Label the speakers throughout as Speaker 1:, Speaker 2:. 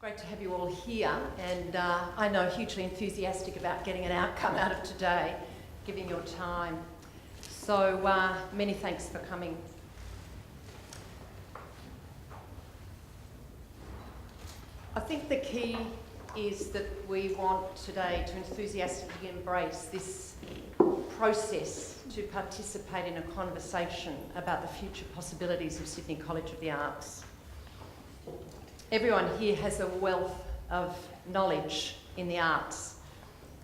Speaker 1: Great to have you all here, and I know hugely enthusiastic about getting an outcome out of today, giving your time. So many thanks for coming. I think the key is that we want today to enthusiastically embrace this process to participate in a conversation about the future possibilities of Sydney College of the Arts. Everyone here has a wealth of knowledge in the arts,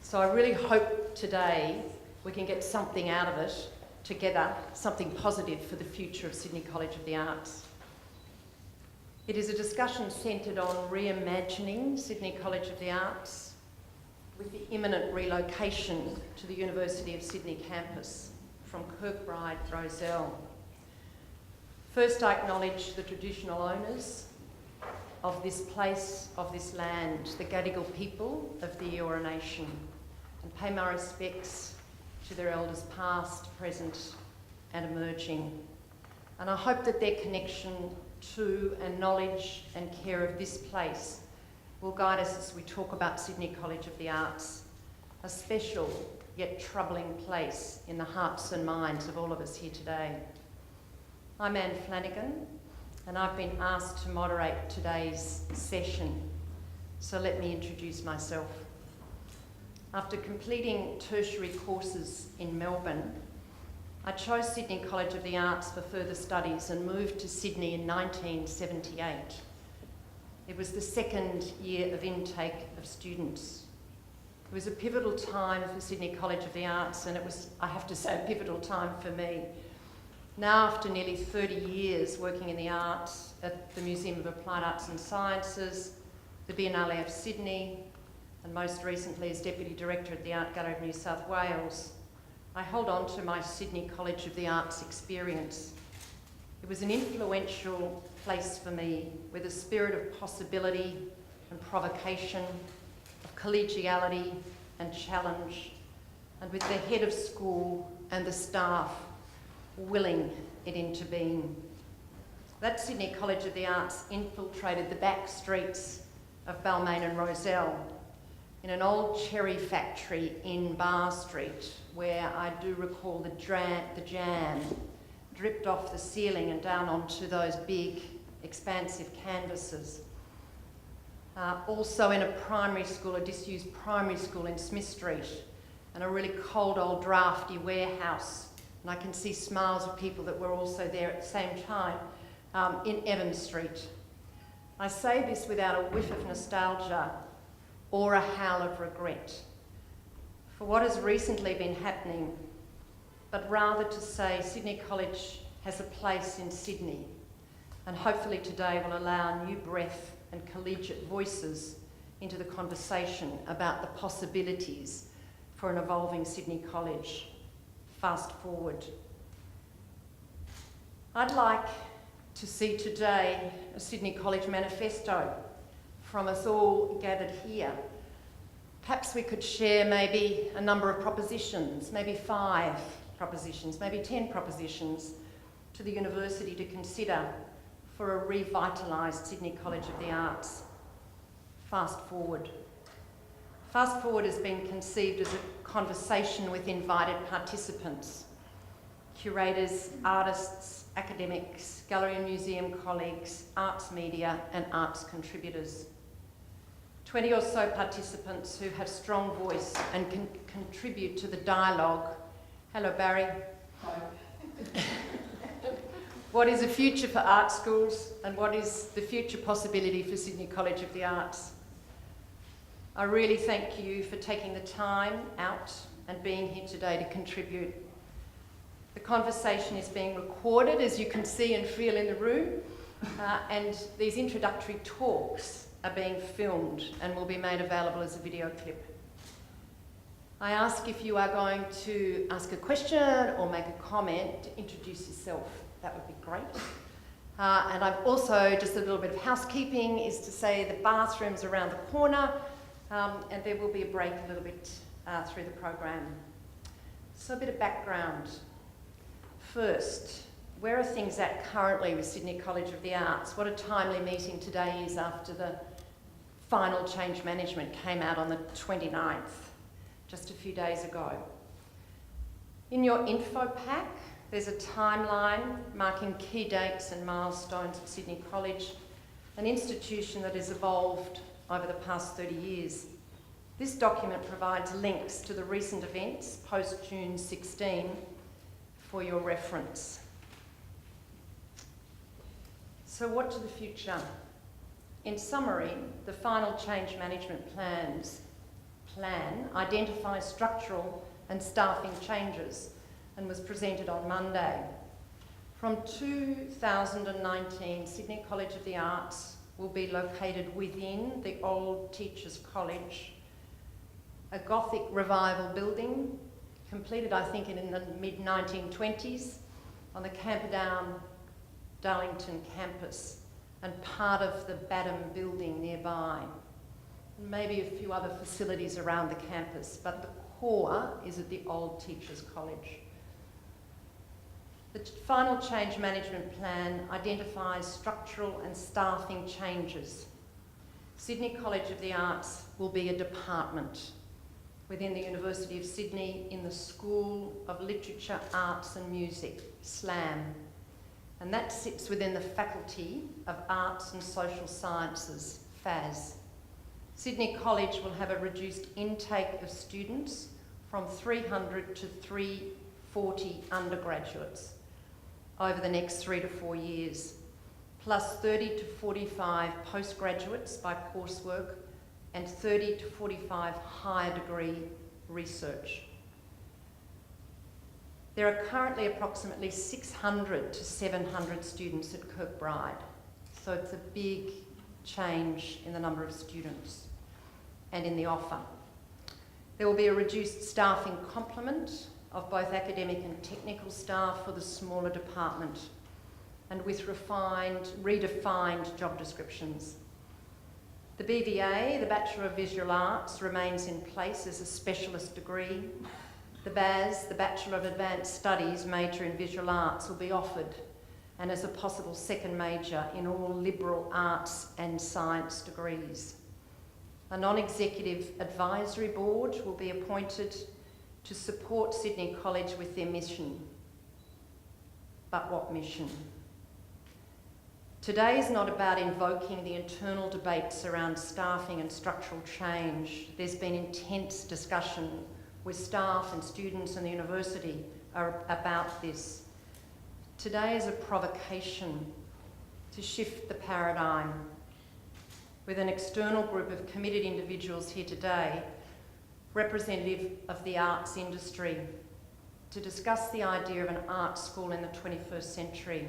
Speaker 1: so I really hope today we can get something out of it together, something positive for the future of Sydney College of the Arts. It is a discussion centred on reimagining Sydney College of the Arts with the imminent relocation to the University of Sydney campus from Kirkbride, Rozelle. First, I acknowledge the traditional owners of this place, of this land, the Gadigal people of the Eora Nation, and pay my respects to their elders past, present and emerging. And I hope that their connection to and knowledge and care of this place will guide us as we talk about Sydney College of the Arts, a special yet troubling place in the hearts and minds of all of us here today. I'm Anne Flanagan, and I've been asked to moderate today's session, so let me introduce myself. After completing tertiary courses in Melbourne, I chose Sydney College of the Arts for further studies and moved to Sydney in 1978. It was the second year of intake of students. It was a pivotal time for Sydney College of the Arts, and it was, I have to say, a pivotal time for me. Now, after nearly 30 years working in the arts at the Museum of Applied Arts and Sciences, the Biennale of Sydney, and most recently as Deputy Director at the Art Gallery of New South Wales, I hold on to my Sydney College of the Arts experience. It was an influential place for me with a spirit of possibility and provocation, of collegiality and challenge, and with the head of school and the staff willing it into being. That Sydney College of the Arts infiltrated the back streets of Balmain and Rozelle in an old cherry factory in Bar Street, where I do recall the jam dripped off the ceiling and down onto those big, expansive canvases. Also in a primary school, a disused primary school in Smith Street, and a really cold old drafty warehouse. And I can see smiles of people that were also there at the same time in Evans Street. I say this without a whiff of nostalgia or a howl of regret for what has recently been happening, but rather to say Sydney College has a place in Sydney, and hopefully today will allow new breath and collegiate voices into the conversation about the possibilities for an evolving Sydney College. Fast forward. I'd like to see today a Sydney College manifesto from us all gathered here. Perhaps we could share maybe a number of propositions, maybe 5 propositions, maybe 10 propositions to the university to consider for a revitalised Sydney College of the Arts. Fast forward. Fast Forward has been conceived as a conversation with invited participants, curators, artists, academics, gallery and museum colleagues, arts media and arts contributors. 20 or so participants who have strong voice and can contribute to the dialogue. Hello, Barry.
Speaker 2: Hi.
Speaker 1: What is the future for art schools, and what is the future possibility for Sydney College of the Arts? I really thank you for taking the time out and being here today to contribute. The conversation is being recorded, as you can see and feel in the room, and these introductory talks are being filmed and will be made available as a video clip. I ask if you are going to ask a question or make a comment, to introduce yourself. That would be great. And I've also, just a little bit of housekeeping, is to say the bathroom's around the corner, and there will be a break a little bit through the program. So a bit of background. First, where are things at currently with Sydney College of the Arts? What a timely meeting today is after the final change management came out on the 29th, just a few days ago. In your info pack, there's a timeline marking key dates and milestones at Sydney College, an institution that has evolved over the past 30 years. This document provides links to the recent events post-June 16 for your reference. So what to the future? In summary, the final change management plan identifies structural and staffing changes and was presented on Monday. From 2019, Sydney College of the Arts will be located within the old Teachers' College, a Gothic revival building, completed I think in the mid-1920s, on the Camperdown Darlington campus, and part of the Badham building nearby. Maybe a few other facilities around the campus, but the core is at the old Teachers' College. The final change management plan identifies structural and staffing changes. Sydney College of the Arts will be a department within the University of Sydney in the School of Literature, Arts and Music, SLAM, and that sits within the Faculty of Arts and Social Sciences, FAS. Sydney College will have a reduced intake of students from 300 to 340 undergraduates over the next 3 to 4 years, plus 30 to 45 postgraduates by coursework and 30 to 45 higher degree research. There are currently approximately 600 to 700 students at Kirkbride, so it's a big change in the number of students and in the offer. There will be a reduced staffing complement of both academic and technical staff for the smaller department, and with redefined job descriptions. The BVA, the Bachelor of Visual Arts, remains in place as a specialist degree. The BAS, the Bachelor of Advanced Studies major in Visual Arts, will be offered, and as a possible second major in all liberal arts and science degrees. A non-executive advisory board will be appointed to support Sydney College with their mission. But what mission? Today is not about invoking the internal debates around staffing and structural change. There's been intense discussion with staff and students and the university about this. Today is a provocation to shift the paradigm with an external group of committed individuals here today, representative of the arts industry, to discuss the idea of an art school in the 21st century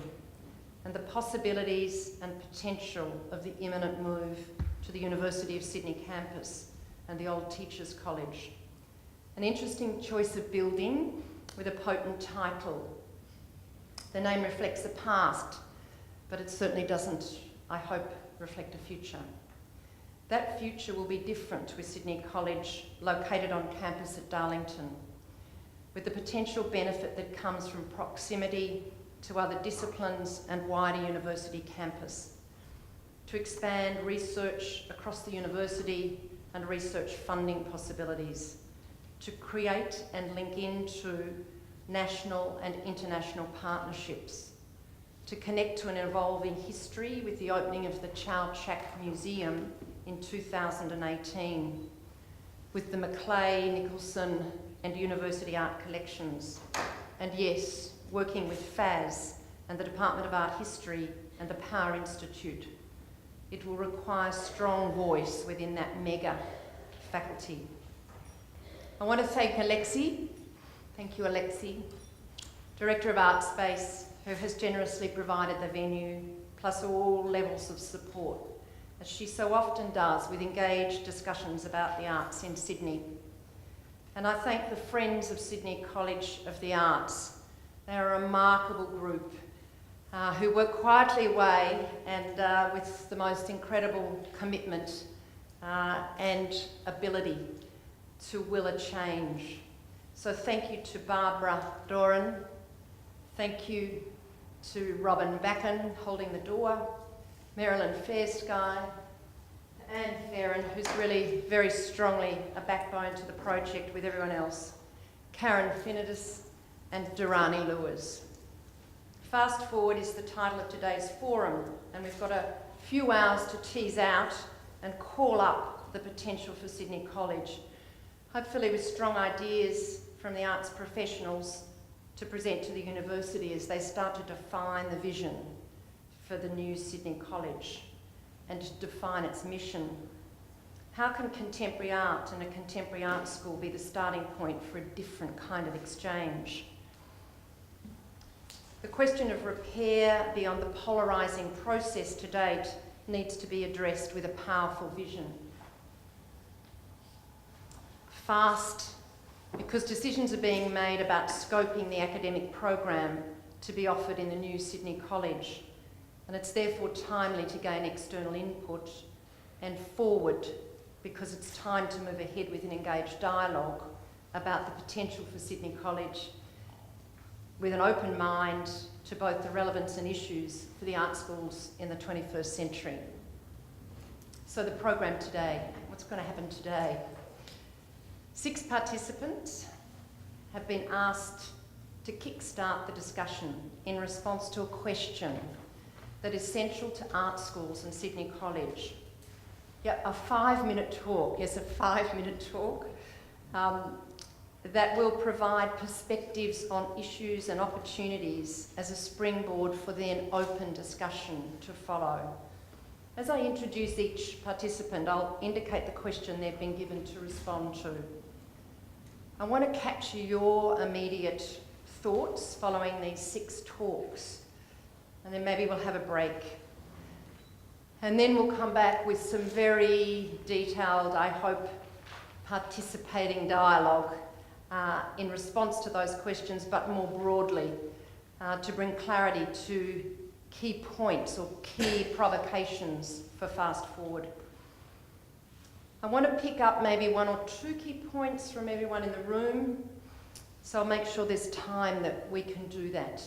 Speaker 1: and the possibilities and potential of the imminent move to the University of Sydney campus and the old Teachers' College. An interesting choice of building with a potent title. The name reflects the past, but it certainly doesn't, I hope, reflect a future. That future will be different with Sydney College located on campus at Darlington, with the potential benefit that comes from proximity to other disciplines and wider university campus, to expand research across the university and research funding possibilities, to create and link into national and international partnerships, to connect to an evolving history with the opening of the Chow Chak Museum in 2018, with the Macleay, Nicholson and University Art Collections, and yes, working with FAS and the Department of Art History and the Power Institute. It will require strong voice within that mega faculty. I want to thank Alexie, thank you Alexie, Director of Artspace, who has generously provided the venue, plus all levels of support, as she so often does with engaged discussions about the arts in Sydney. And I thank the Friends of Sydney College of the Arts. They are a remarkable group who work quietly away and with the most incredible commitment and ability to will a change. So thank you to Barbara Doran, thank you to Robin Backen holding the door, Marilyn Fairsky, Anne Flanagan, who's really very strongly a backbone to the project with everyone else, Karen Finidis and Durrani Lewis. Fast Forward is the title of today's forum, and we've got a few hours to tease out and call up the potential for Sydney College, hopefully with strong ideas from the arts professionals to present to the university as they start to define the vision for the new Sydney College and to define its mission. How can contemporary art and a contemporary art school be the starting point for a different kind of exchange? The question of repair beyond the polarising process to date needs to be addressed with a powerful vision. Fast, because decisions are being made about scoping the academic program to be offered in the new Sydney College, and it's therefore timely to gain external input. And forward, because it's time to move ahead with an engaged dialogue about the potential for Sydney College with an open mind to both the relevance and issues for the art schools in the 21st century. So the program today, what's going to happen today? 6 participants have been asked to kickstart the discussion in response to a question that is central to art schools and Sydney College. Yeah, a 5-minute talk, yes, a 5-minute talk that will provide perspectives on issues and opportunities as a springboard for then open discussion to follow. As I introduce each participant, I'll indicate the question they've been given to respond to. I want to capture your immediate thoughts following these 6 talks, and then maybe we'll have a break. And then we'll come back with some very detailed, I hope, participating dialogue in response to those questions, but more broadly, to bring clarity to key points or key provocations for Fast Forward. I want to pick up maybe 1 or 2 key points from everyone in the room, so I'll make sure there's time that we can do that.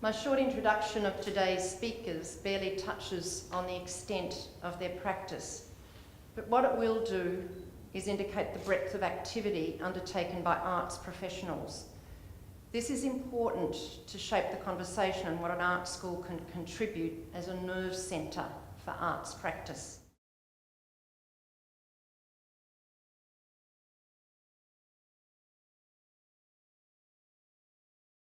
Speaker 1: My short introduction of today's speakers barely touches on the extent of their practice, but what it will do is indicate the breadth of activity undertaken by arts professionals. This is important to shape the conversation on what an art school can contribute as a nerve centre for arts practice.